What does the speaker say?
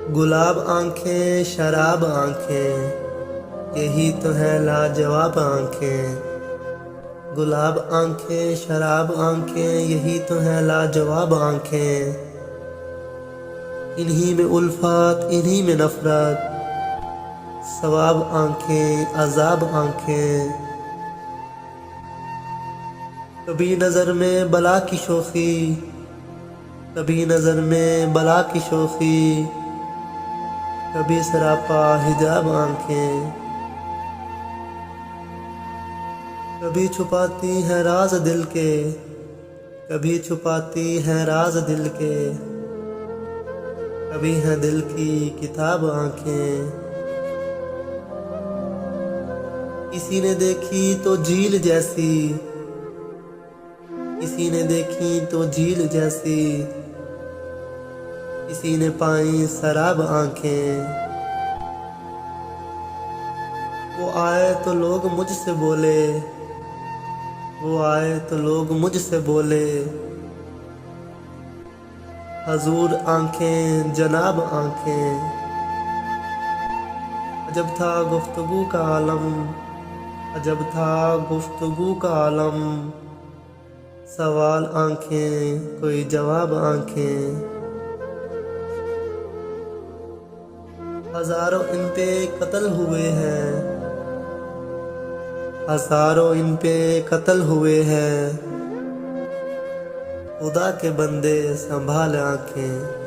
गुलाब आंखें शराब आंखें, यही तो है लाजवाब आंखें। गुलाब आंखें शराब आंखें, यही तो है लाजवाब आंखें। इन्हीं में उल्फत इन्हीं में नफरत, सवाब आंखें अजाब आंखें। कभी नजर में बला की शोखी, कभी नजर में बला की शोखी, कभी सरापा हिजाब आंखें। कभी छुपाती हैं राज दिल के, कभी छुपाती हैं राज दिल के, कभी है दिल की किताब आंखें। किसी ने देखी तो झील जैसी, किसी ने देखी तो झील जैसी, किसी ने पाई शराब आंखें। वो आए तो लोग मुझसे बोले, वो आए तो लोग मुझसे बोले, हजूर आंखें जनाब आंखें। अजब था गुफ्तगू का आलम, अजब था गुफ्तगू का आलम। सवाल आंखें कोई जवाब आंखें। हजारों इन पे कत्ल हुए हैं, हजारों इन पे कत्ल हुए हैं। खुदा के बंदे संभाल आंखें।